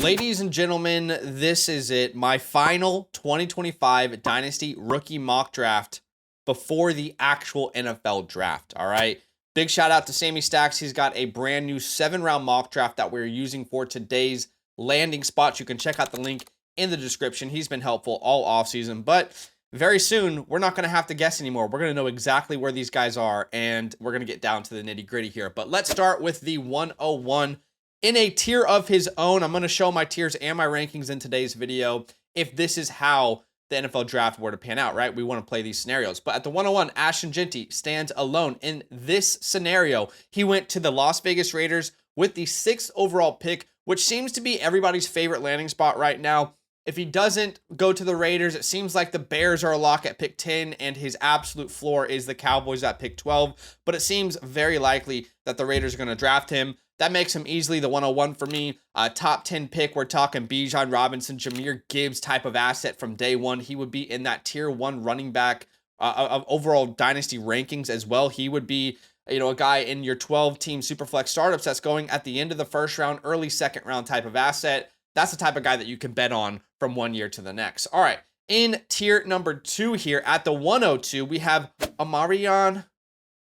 Ladies and gentlemen, this is it. My final 2025 Dynasty rookie mock draft before the actual NFL draft. All right. Big shout out to Sammy Stacks. He's got a brand new 7-round mock draft that we're using for today's landing spots. You can check out the link in the description. He's been helpful all offseason, but very soon we're not going to have to guess anymore. We're going to know exactly where these guys are, and we're going to get down to the nitty gritty here. But let's start with the 101. In a tier of his own, I'm going to show my tiers and my rankings in today's video if this is how the NFL draft were to pan out, right? We want to play these scenarios. But at the 101, Ashton Jeanty stands alone. In this scenario, he went to the Las Vegas Raiders with the 6th overall pick, which seems to be everybody's favorite landing spot right now. If he doesn't go to the Raiders, it seems like the Bears are a lock at pick 10, and his absolute floor is the Cowboys at pick 12. But it seems very likely that the Raiders are going to draft him. That makes him easily the 101 for me. Top 10 pick, we're talking Bijan Robinson, Jahmyr Gibbs type of asset from day one. He would be in that tier 1 running back of overall dynasty rankings as well. He would be, a guy in your 12-team Superflex startups that's going at the end of the first round, early second round type of asset. That's the type of guy that you can bet on from one year to the next. All right, in tier number 2 here at the 102, we have Amarion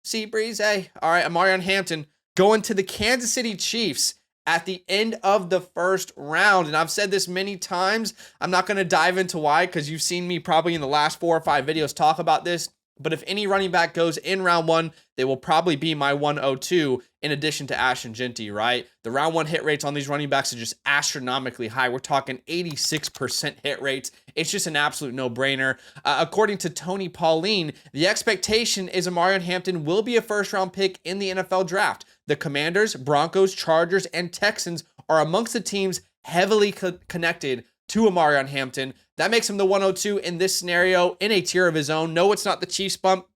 Seabreeze. All right, Amarion Hampton going to the Kansas City Chiefs at the end of the first round. And I've said this many times. I'm not going to dive into why, because you've seen me probably in the last 4 or 5 videos talk about this. But if any running back goes in round 1, they will probably be my 102 in addition to Ashton Jeanty, right? The round 1 hit rates on these running backs are just astronomically high. We're talking 86% hit rates. It's just an absolute no-brainer. According to Tony Pauline, the expectation is Amarion Hampton will be a first-round pick in the NFL draft. The Commanders, Broncos, Chargers, and Texans are amongst the teams heavily connected to Amarion Hampton. That makes him the 102 in this scenario in a tier of his own. No, it's not the Chiefs bump.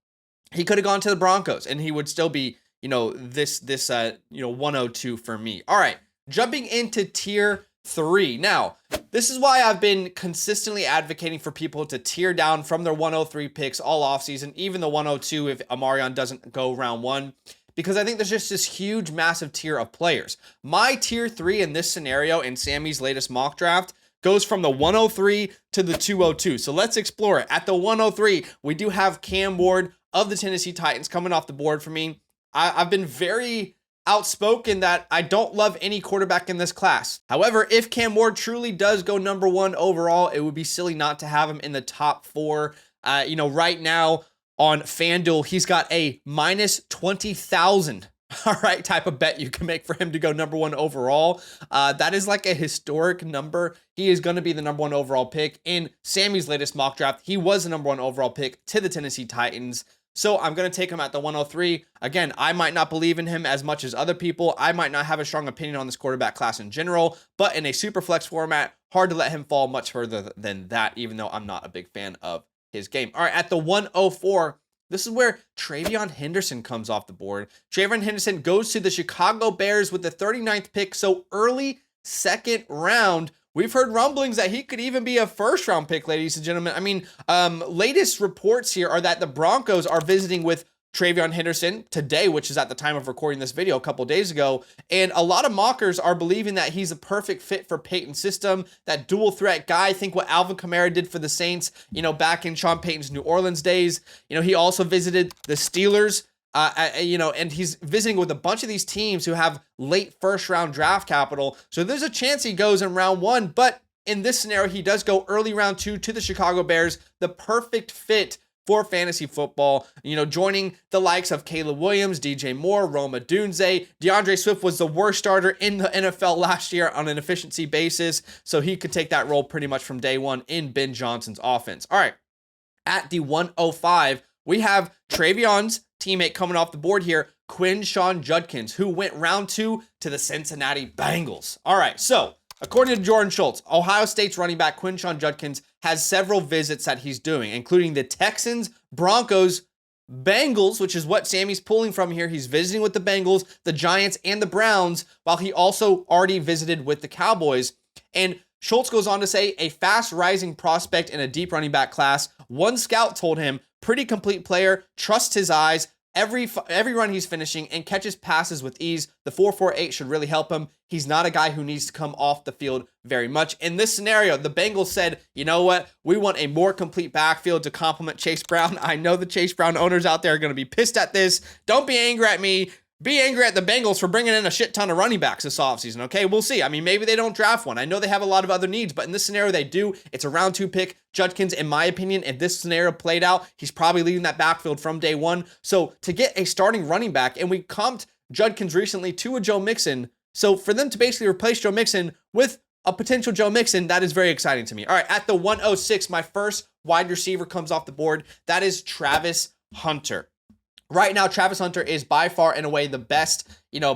He could have gone to the Broncos and he would still be, this 102 for me. All right, jumping into tier 3. Now, this is why I've been consistently advocating for people to tier down from their 103 picks all offseason, even the 102 if Amarion doesn't go round 1. Because I think there's just this huge, massive tier of players. My tier 3 in this scenario in Sammy's latest mock draft goes from the 103 to the 202. So let's explore it. At the 103, we do have Cam Ward of the Tennessee Titans coming off the board for me. I've been very outspoken that I don't love any quarterback in this class. However, if Cam Ward truly does go number 1 overall, it would be silly not to have him in the top 4. Right now, on FanDuel, he's got a minus 20,000, all right, type of bet you can make for him to go number 1 overall. That is like a historic number. He is going to be the number 1 overall pick. In Sammy's latest mock draft, he was the number 1 overall pick to the Tennessee Titans. So I'm going to take him at the 103. Again, I might not believe in him as much as other people. I might not have a strong opinion on this quarterback class in general, but in a super flex format, hard to let him fall much further than that, even though I'm not a big fan of his game. All right, at the 104, this is where TreVeyon Henderson comes off the board. TreVeyon Henderson goes to the Chicago Bears with the 39th pick, so early second round. We've heard rumblings that he could even be a first-round pick, ladies and gentlemen. I mean, latest reports here are that the Broncos are visiting with TreVeyon Henderson today, which is at the time of recording this video a couple days ago. And a lot of mockers are believing that he's a perfect fit for Peyton's system, that dual threat guy. Think what Alvin Kamara did for the Saints, back in Sean Payton's New Orleans days. He also visited the Steelers, and he's visiting with a bunch of these teams who have late first round draft capital. So there's a chance he goes in round 1, but in this scenario, he does go early round 2 to the Chicago Bears, the perfect fit for fantasy football, joining the likes of Caleb Williams, DJ Moore, Rome Odunze. DeAndre Swift was the worst starter in the NFL last year on an efficiency basis, so he could take that role pretty much from day 1 in Ben Johnson's offense. All right, at the 105, we have TreVeyon's teammate coming off the board here, Quinshon Judkins, who went round 2 to the Cincinnati Bengals. All right, so according to Jordan Schultz, Ohio State's running back Quinshon Judkins has several visits that he's doing, including the Texans, Broncos, Bengals, which is what Sammy's pulling from here. He's visiting with the Bengals, the Giants, and the Browns, while he also already visited with the Cowboys. And Schultz goes on to say, a fast rising prospect in a deep running back class. One scout told him, pretty complete player, trust his eyes, every run he's finishing and catches passes with ease. The 4.48 should really help him. He's not a guy who needs to come off the field very much. In this scenario, the Bengals said, you know what? We want a more complete backfield to complement Chase Brown. I know the Chase Brown owners out there are going to be pissed at this. Don't be angry at me. Be angry at the Bengals for bringing in a shit ton of running backs this offseason, okay? We'll see. I mean, maybe they don't draft one. I know they have a lot of other needs, but in this scenario, they do. It's a round 2 pick. Judkins, in my opinion, if this scenario played out, he's probably leading that backfield from day one. So to get a starting running back, and we comped Judkins recently to a Joe Mixon, so for them to basically replace Joe Mixon with a potential Joe Mixon, that is very exciting to me. All right, at the 106, my first wide receiver comes off the board. That is Travis Hunter. Right now, Travis Hunter is by far and away the best,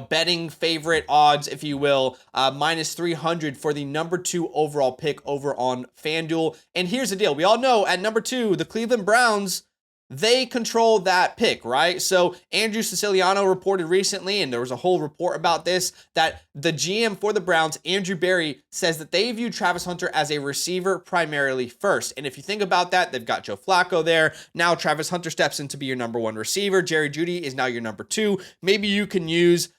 betting favorite odds, if you will, minus 300 for the number 2 overall pick over on FanDuel. And here's the deal. We all know at number 2, the Cleveland Browns, they control that pick, right? So Andrew Siciliano reported recently, and there was a whole report about this, that the GM for the Browns, Andrew Berry, says that they view Travis Hunter as a receiver primarily first. And if you think about that, they've got Joe Flacco there. Now Travis Hunter steps in to be your number 1 receiver. Jerry Jeudy is now your number 2. Maybe you can use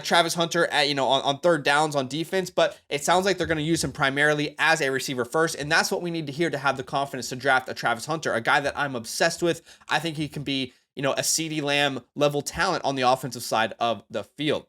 Travis Hunter at, on third downs on defense, but it sounds like they're going to use him primarily as a receiver first, and that's what we need to hear to have the confidence to draft a Travis Hunter, a guy that I'm obsessed with. I think he can be, a CeeDee Lamb level talent on the offensive side of the field.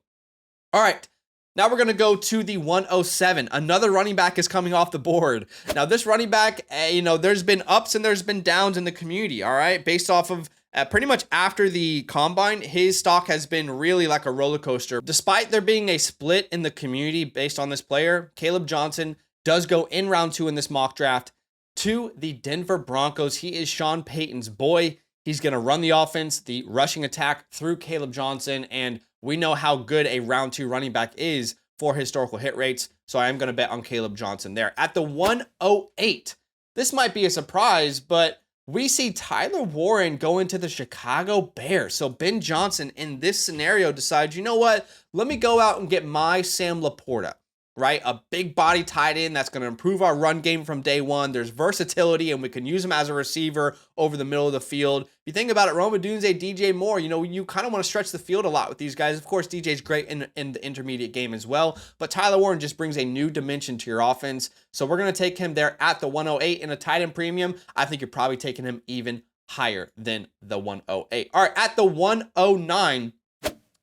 All right. Now we're going to go to the 107. Another running back is coming off the board. Now this running back, there's been ups and there's been downs in the community, all right? Based off of pretty much after the combine, his stock has been really like a roller coaster. Despite there being a split in the community based on this player, Caleb Johnson does go in round 2 in this mock draft to the Denver Broncos. He is Sean Payton's boy. He's going to run the offense, the rushing attack through Caleb Johnson, and we know how good a round 2 running back is for historical hit rates, so I am going to bet on Caleb Johnson there. At the 108, this might be a surprise, but we see Tyler Warren go into the Chicago Bears. So Ben Johnson in this scenario decides, you know what? Let me go out and get my Sam Laporta, right? A big body tight end that's going to improve our run game from day one. There's versatility, and we can use him as a receiver over the middle of the field. If you think about it, Rome Odunze, DJ Moore, you kind of want to stretch the field a lot with these guys. Of course, DJ's great in the intermediate game as well, but Tyler Warren just brings a new dimension to your offense. So we're going to take him there at the 108 in a tight end premium. I think you're probably taking him even higher than the 108. All right, at the 109,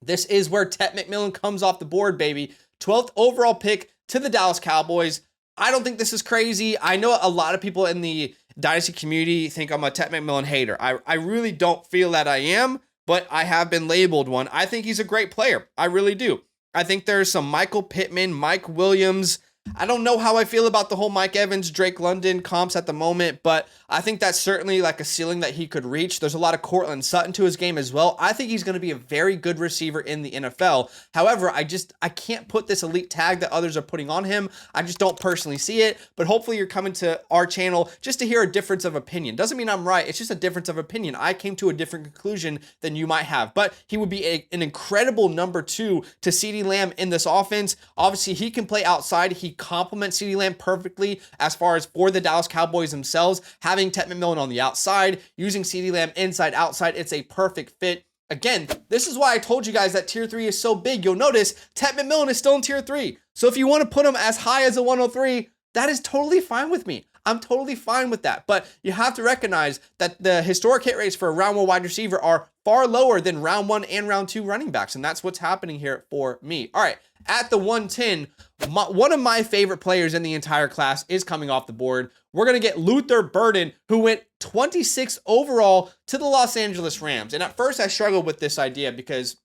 this is where Ted McMillan comes off the board, baby. 12th overall pick to the Dallas Cowboys. I don't think this is crazy. I know a lot of people in the Dynasty community think I'm a Ted McMillan hater. I really don't feel that I am, but I have been labeled one. I think he's a great player. I really do. I think there's some Michael Pittman, Mike Williams. I don't know how I feel about the whole Mike Evans, Drake London comps at the moment, but I think that's certainly like a ceiling that he could reach. There's a lot of Cortland Sutton to his game as well. I think he's going to be a very good receiver in the NFL. However, I can't put this elite tag that others are putting on him. I just don't personally see it, but hopefully you're coming to our channel just to hear a difference of opinion. Doesn't mean I'm right. It's just a difference of opinion. I came to a different conclusion than you might have, but he would be an incredible number 2 to CeeDee Lamb in this offense. Obviously, he can play outside. He complements CeeDee Lamb perfectly as far as for the Dallas Cowboys themselves. Having Ted McMillan on the outside, using CeeDee Lamb inside, outside, it's a perfect fit. Again, this is why I told you guys that tier 3 is so big. You'll notice Ted McMillan is still in tier 3. So if you want to put him as high as a 103, that is totally fine with me. I'm totally fine with that. But you have to recognize that the historic hit rates for a round 1 wide receiver are far lower than round 1 and round 2 running backs. And that's what's happening here for me. All right, at the 110, one of my favorite players in the entire class is coming off the board. We're going to get Luther Burden, who went 26th overall to the Los Angeles Rams. And at first I struggled with this idea because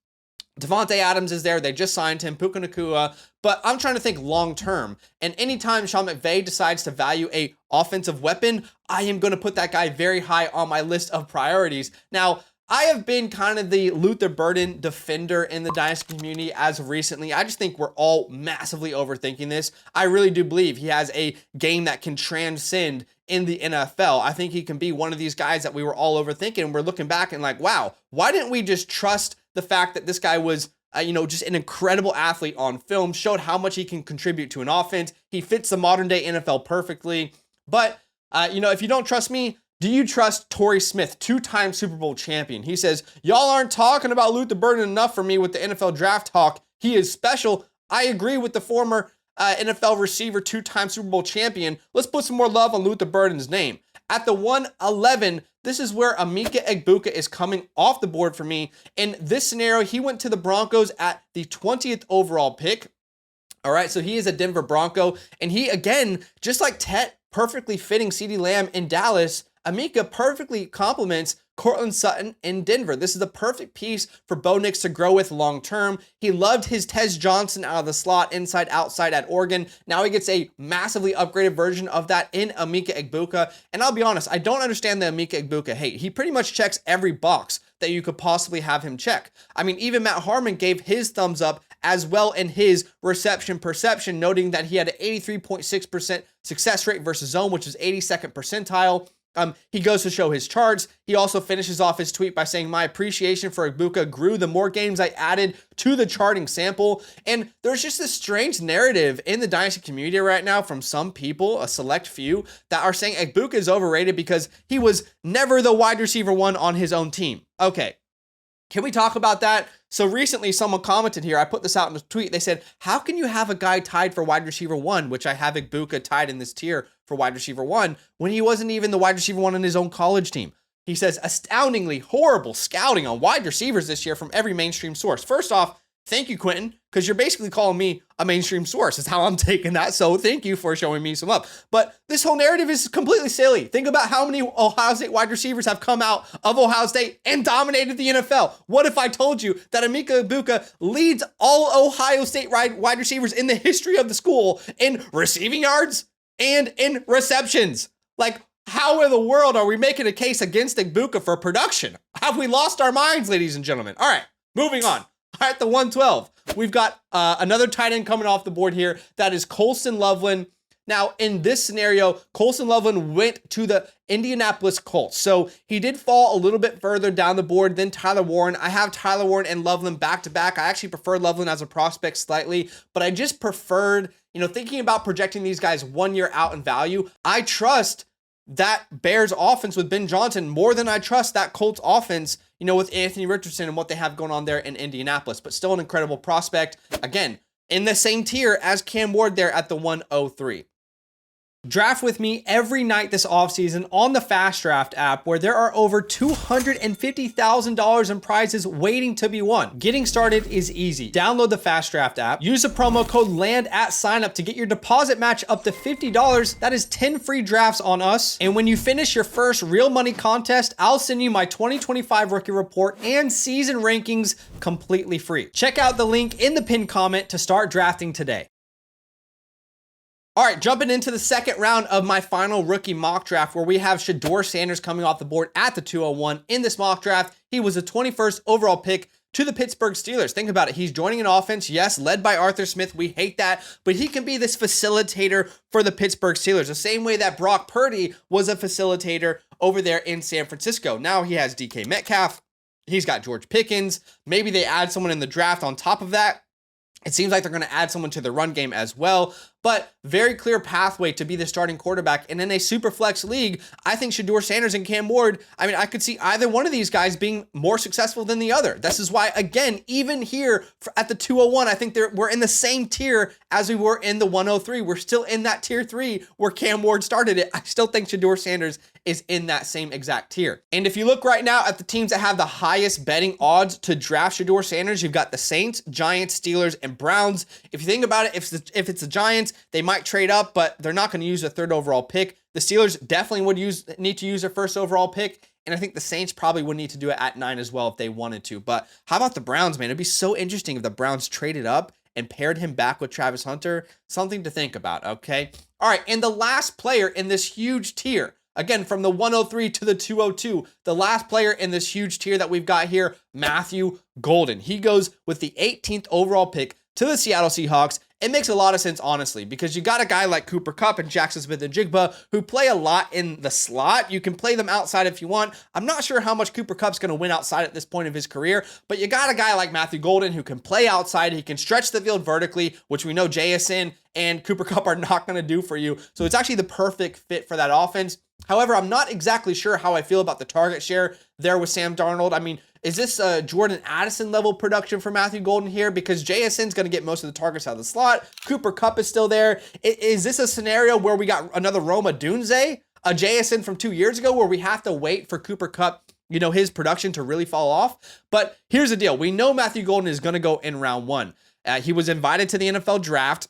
Devontae Adams is there. They just signed him, Puka Nacua. But I'm trying to think long term. And anytime Sean McVay decides to value a offensive weapon, I am going to put that guy very high on my list of priorities. Now, I have been kind of the Luther Burden defender in the Dynasty community as of recently. I just think we're all massively overthinking this. I really do believe he has a game that can transcend in the NFL. I think he can be one of these guys that we were all overthinking. And we're looking back and like, wow, why didn't we just trust the fact that this guy was, just an incredible athlete on film, showed how much he can contribute to an offense. He fits the modern day NFL perfectly. But, if you don't trust me, Do you trust Torrey Smith, two-time Super Bowl champion? He says, y'all aren't talking about Luther Burden enough for me with the NFL draft talk. He is special. I agree with the former NFL receiver, two-time Super Bowl champion. Let's put some more love on Luther Burden's name. At the 111, this is where Emeka Egbuka is coming off the board for me. In this scenario, he went to the Broncos at the 20th overall pick. All right, so he is a Denver Bronco. And he, again, just like Tet, perfectly fitting CeeDee Lamb in Dallas, Emeka perfectly complements Cortland Sutton in Denver. This is the perfect piece for Bo Nix to grow with long term. He loved his Tez Johnson out of the slot, inside, outside at Oregon. Now he gets a massively upgraded version of that in Emeka Egbuka. And I'll be honest, I don't understand the Emeka Egbuka hate. He pretty much checks every box that you could possibly have him check. I mean, even Matt Harmon gave his thumbs up as well in his reception perception, noting that he had an 83.6% success rate versus zone, which is 82nd percentile. He goes to show his charts. He also finishes off his tweet by saying, my appreciation for Egbuka grew the more games I added to the charting sample. And there's just this strange narrative in the Dynasty community right now from some people, a select few, that are saying Egbuka is overrated because he was never the wide receiver one on his own team. Okay. Can we talk about that? So recently someone commented here, I put this out in a tweet, they said, how can you have a guy tied for wide receiver one, which I have Egbuka tied in this tier for wide receiver one, when he wasn't even the wide receiver one on his own college team? He says, astoundingly horrible scouting on wide receivers this year from every mainstream source. First off, thank you, Quentin, because you're basically calling me a mainstream source is how I'm taking that. So thank you for showing me some love. But this whole narrative is completely silly. Think about how many Ohio State wide receivers have come out of Ohio State and dominated the NFL. What if I told you that Emeka Egbuka leads all Ohio State wide receivers in the history of the school in receiving yards and in receptions? Like, how in the world are we making a case against Egbuka for production? Have we lost our minds, ladies and gentlemen? All right, moving on. At the 112, we've got another tight end coming off the board here. That is Colston Loveland. Now, in this scenario, Colston Loveland went to the Indianapolis Colts. So he did fall a little bit further down the board than Tyler Warren. I have Tyler Warren and Loveland back to back. I actually prefer Loveland as a prospect slightly, but I just preferred, thinking about projecting these guys 1 year out in value. I trust that Bears offense with Ben Johnson more than I trust that Colts offense, with Anthony Richardson and what they have going on there in Indianapolis, but still an incredible prospect. Again, in the same tier as Cam Ward there at the 103. Draft with me every night this offseason on the FastDraft app, where there are over $250,000 in prizes waiting to be won. Getting started is easy. Download the FastDraft app, use the promo code LAND at signup to get your deposit match up to $50. That is 10 free drafts on us. And when you finish your first real money contest, I'll send you my 2025 rookie report and season rankings completely free. Check out the link in the pinned comment to start drafting today. All right, jumping into the second round of my final rookie mock draft, where we have Shedeur Sanders coming off the board at the 201. In this mock draft, he was the 21st overall pick to the Pittsburgh Steelers. Think about it. He's joining an offense, yes, led by Arthur Smith. We hate that, but he can be this facilitator for the Pittsburgh Steelers, the same way that Brock Purdy was a facilitator over there in San Francisco. Now he has DK Metcalf. He's got George Pickens. Maybe they add someone in the draft on top of that. It seems like they're going to add someone to the run game as well, but very clear pathway to be the starting quarterback. And in a super flex league, I think Shedeur Sanders and Cam Ward, I could see either one of these guys being more successful than the other. This is why, again, even here at the 201, I think we're in the same tier as we were in the 103. We're still in that tier 3 where Cam Ward started it. I still think Shedeur Sanders is in that same exact tier. And if you look right now at the teams that have the highest betting odds to draft Shedeur Sanders, you've got the Saints, Giants, Steelers, and Browns. If you think about it, if it's the Giants, they might trade up, but they're not going to use a third overall pick. The Steelers definitely would need to use their first overall pick. And I think the Saints probably would need to do it at 9 as well if they wanted to. But how about the Browns, man? It'd be so interesting if the Browns traded up and paired him back with Travis Hunter. Something to think about, okay? All right, and the last player in this huge tier, again, from the 103 to the 202, the last player in this huge tier that we've got here, Matthew Golden. He goes with the 18th overall pick to the Seattle Seahawks. It makes a lot of sense, honestly, because you got a guy like Cooper Kupp and Jaxson Smith-Njigba who play a lot in the slot. You can play them outside if you want. I'm not sure how much Cooper Kupp's going to win outside at this point of his career, but you got a guy like Matthew Golden who can play outside. He can stretch the field vertically, which we know JSN and Cooper Kupp are not going to do for you. So it's actually the perfect fit for that offense. However, I'm not exactly sure how I feel about the target share there with Sam Darnold. I mean, is this a Jordan Addison level production for Matthew Golden here? Because JSN's going to get most of the targets out of the slot. Cooper Kupp is still there. Is this a scenario where we got another Rome Odunze, a JSN from 2 years ago, where we have to wait for Cooper Kupp, you know, his production to really fall off? But here's the deal. We know Matthew Golden is going to go in round 1. He was invited to the NFL draft.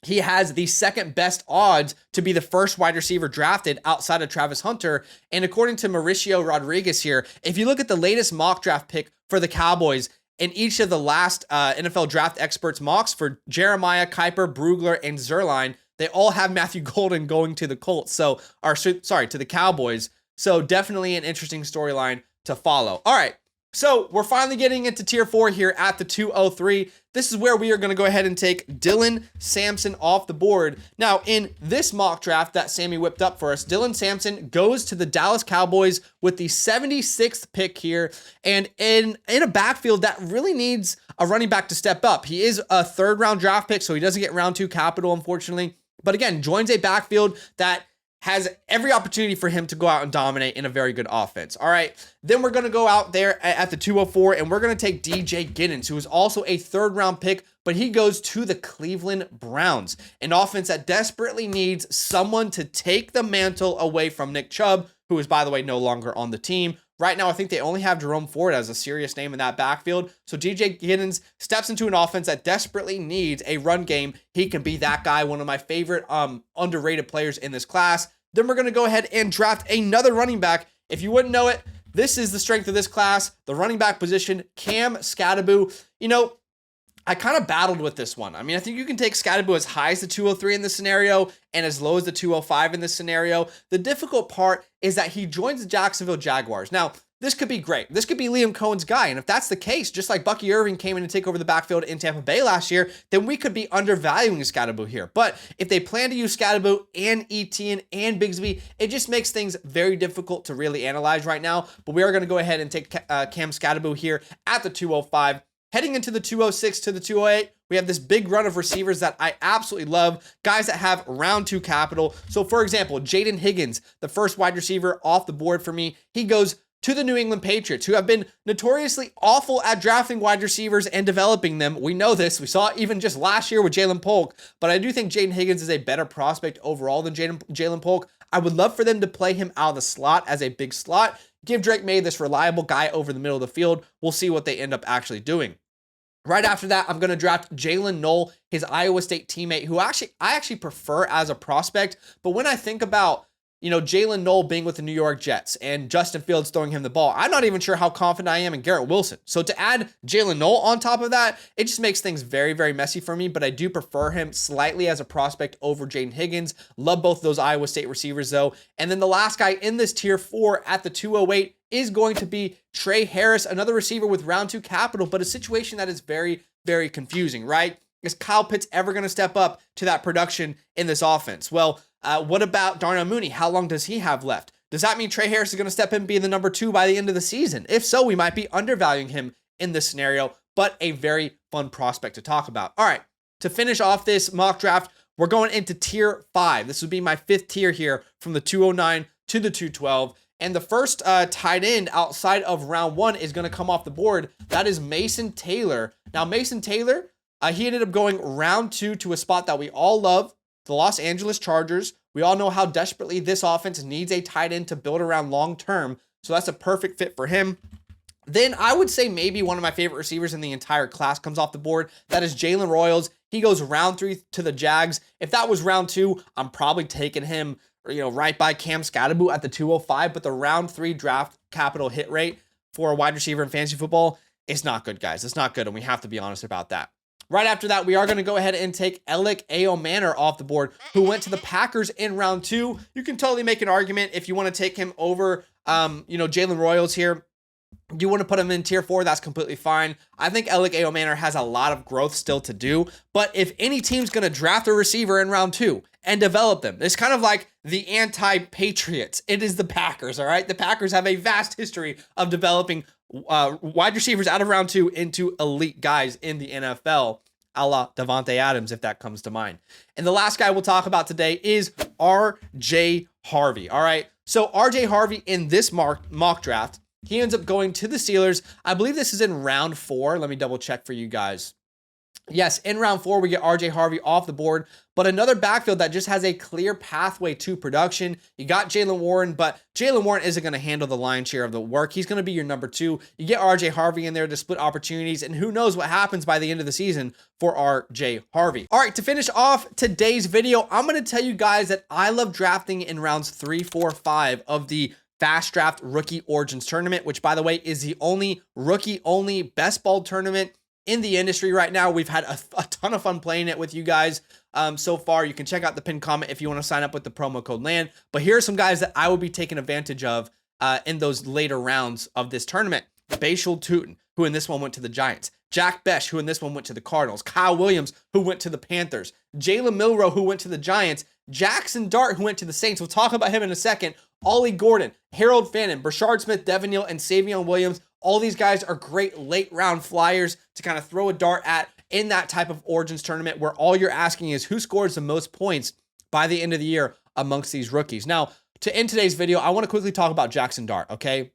He has the second best odds to be the first wide receiver drafted outside of Travis Hunter. And according to Mauricio Rodriguez here, if you look at the latest mock draft pick for the Cowboys, in each of the last NFL draft experts mocks for Jeremiah, Kuiper, Brugler, and Zerline, they all have Matthew Golden going to the Colts. To the Cowboys. So definitely an interesting storyline to follow. All right. So we're finally getting into tier 4 here at the 203. This is where we are going to go ahead and take Dylan Sampson off the board. Now, in this mock draft that Sammy whipped up for us, Dylan Sampson goes to the Dallas Cowboys with the 76th pick here, and in a backfield that really needs a running back to step up. He is a 3rd round draft pick, so he doesn't get round 2 capital, unfortunately. But again, joins a backfield that has every opportunity for him to go out and dominate in a very good offense. All right, then we're going to go out there at the 204, and we're going to take DJ Giddens, who is also a 3rd round pick, but he goes to the Cleveland Browns, an offense that desperately needs someone to take the mantle away from Nick Chubb, who is, by the way, no longer on the team. Right now, I think they only have Jerome Ford as a serious name in that backfield. So DJ Giddens steps into an offense that desperately needs a run game. He can be that guy, one of my favorite underrated players in this class. Then we're going to go ahead and draft another running back. If you wouldn't know it, this is the strength of this class, the running back position, Cam Skattebo. You know, I kind of battled with this one. I mean, I think you can take Skattebo as high as the 203 in this scenario and as low as the 205 in this scenario. The difficult part is that he joins the Jacksonville Jaguars. Now, this could be great. This could be Liam Cohen's guy. And if that's the case, just like Bucky Irving came in to take over the backfield in Tampa Bay last year, then we could be undervaluing Skattebo here. But if they plan to use Skattebo and Etienne and Bigsby, it just makes things very difficult to really analyze right now. But we are going to go ahead and take Cam Skattebo here at the 205. Heading into the 206 to the 208, we have this big run of receivers that I absolutely love, guys that have round 2 capital. So for example, Jaden Higgins, the first wide receiver off the board for me, he goes to the New England Patriots, who have been notoriously awful at drafting wide receivers and developing them. We know this. We saw it even just last year with Jalen Polk, but I do think Jaden Higgins is a better prospect overall than Jalen Polk. I would love for them to play him out of the slot as a big slot. Give Drake May this reliable guy over the middle of the field. We'll see what they end up actually doing. Right after that, I'm going to draft Jalen Knoll, his Iowa State teammate, who I actually prefer as a prospect. But when I think about, you know, Jalen Knoll being with the New York Jets and Justin Fields throwing him the ball, I'm not even sure how confident I am in Garrett Wilson. So to add Jalen Knoll on top of that, it just makes things very, very messy for me. But I do prefer him slightly as a prospect over Jaden Higgins. Love both of those Iowa State receivers, though. And then the last guy in this tier 4 at the 208 is going to be Trey Harris, another receiver with round 2 capital, but a situation that is very, very confusing, right? Is Kyle Pitts ever going to step up to that production in this offense? Well, what about Darnell Mooney? How long does he have left? Does that mean Trey Harris is going to step in and be the number 2 by the end of the season? If so, we might be undervaluing him in this scenario, but a very fun prospect to talk about. All right, to finish off this mock draft, we're going into tier 5. This would be my 5th tier here from the 209 to the 212. And the first tight end outside of round 1 is going to come off the board. That is Mason Taylor. Now, Mason Taylor, he ended up going round 2 to a spot that we all love, the Los Angeles Chargers. We all know how desperately this offense needs a tight end to build around long term. So that's a perfect fit for him. Then I would say maybe one of my favorite receivers in the entire class comes off the board. That is Jalen Royals. He goes round 3 to the Jags. If that was round 2, I'm probably taking him, you know, right by Cam Skattebo at the 205, but the round 3 draft capital hit rate for a wide receiver in fantasy football is not good, guys. It's not good, and we have to be honest about that. Right after that, we are going to go ahead and take Alec Aomanor off the board, who went to the Packers in round 2. You can totally make an argument if you want to take him over, Jalen Royals here. Do you want to put him in tier 4? That's completely fine. I think Alec Aomanor has a lot of growth still to do, but if any team's going to draft a receiver in round 2 and develop them, it's kind of like the anti-Patriots. It is the Packers, all right? The Packers have a vast history of developing wide receivers out of round 2 into elite guys in the NFL, a la Davante Adams, if that comes to mind. And the last guy we'll talk about today is R.J. Harvey, all right? So RJ Harvey in this mock draft, he ends up going to the Steelers. I believe this is in round 4. Let me double check for you guys. Yes, in round 4, we get RJ Harvey off the board, but another backfield that just has a clear pathway to production. You got Jaylen Warren, but Jaylen Warren isn't going to handle the lion's share of the work. He's going to be your number 2. You get RJ Harvey in there to split opportunities, and who knows what happens by the end of the season for RJ Harvey. All right, to finish off today's video, I'm going to tell you guys that I love drafting in rounds 3, 4, 5 of the FastDraft Rookie Origins Tournament, which, by the way, is the only rookie-only best ball tournament in the industry right now. We've had a ton of fun playing it with you guys so far. You can check out the pinned comment if you want to sign up with the promo code LAND. But here are some guys that I will be taking advantage of in those later rounds of this tournament. Bashul Tutin, who in this one went to the Giants. Jack Besh, who in this one went to the Cardinals. Kyle Williams, who went to the Panthers. Jalen Milroe, who went to the Giants. Jaxson Dart, who went to the Saints. We'll talk about him in a second. Ollie Gordon, Harold Fannin, Brashard Smith, Devin Neal, and Savion Williams. All these guys are great late round flyers to kind of throw a dart at in that type of Origins tournament where all you're asking is who scores the most points by the end of the year amongst these rookies. Now, to end today's video, I want to quickly talk about Jaxson Dart, okay?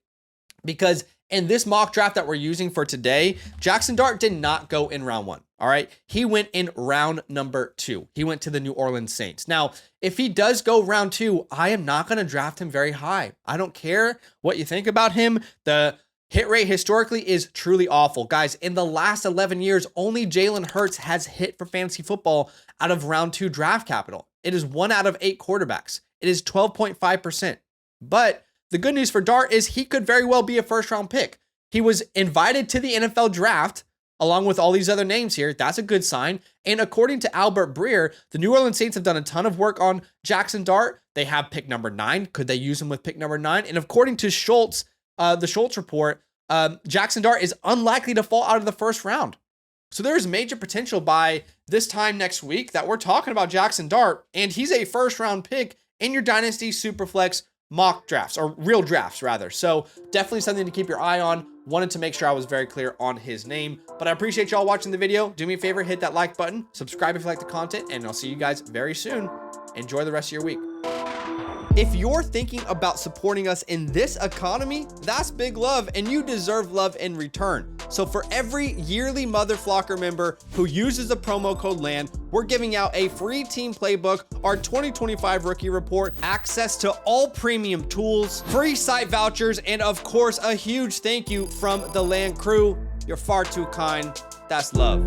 Because in this mock draft that we're using for today, Jaxson Dart did not go in round 1, all right? He went in round number 2. He went to the New Orleans Saints. Now, if he does go round 2, I am not going to draft him very high. I don't care what you think about him. The hit rate historically is truly awful. Guys, in the last 11 years, only Jalen Hurts has hit for fantasy football out of round 2 draft capital. It is 1 out of 8 quarterbacks. It is 12.5%. But the good news for Dart is he could very well be a first-round pick. He was invited to the NFL draft along with all these other names here. That's a good sign. And according to Albert Breer, the New Orleans Saints have done a ton of work on Jaxson Dart. They have pick number 9. Could they use him with pick number 9? And according to Schultz, the Schultz report, Jaxson Dart is unlikely to fall out of the first round. So there's major potential by this time next week that we're talking about Jaxson Dart, and he's a first-round pick in your Dynasty Superflex mock drafts, or real drafts, rather. So definitely something to keep your eye on. Wanted to make sure I was very clear on his name, but I appreciate y'all watching the video. Do me a favor, hit that like button, subscribe if you like the content, and I'll see you guys very soon. Enjoy the rest of your week. If you're thinking about supporting us in this economy, that's big love, and you deserve love in return. So for every yearly Mother Flocker member who uses the promo code LAND, we're giving out a free team playbook, our 2025 rookie report, access to all premium tools, free site vouchers, and of course, a huge thank you from the LAND crew. You're far too kind. That's love.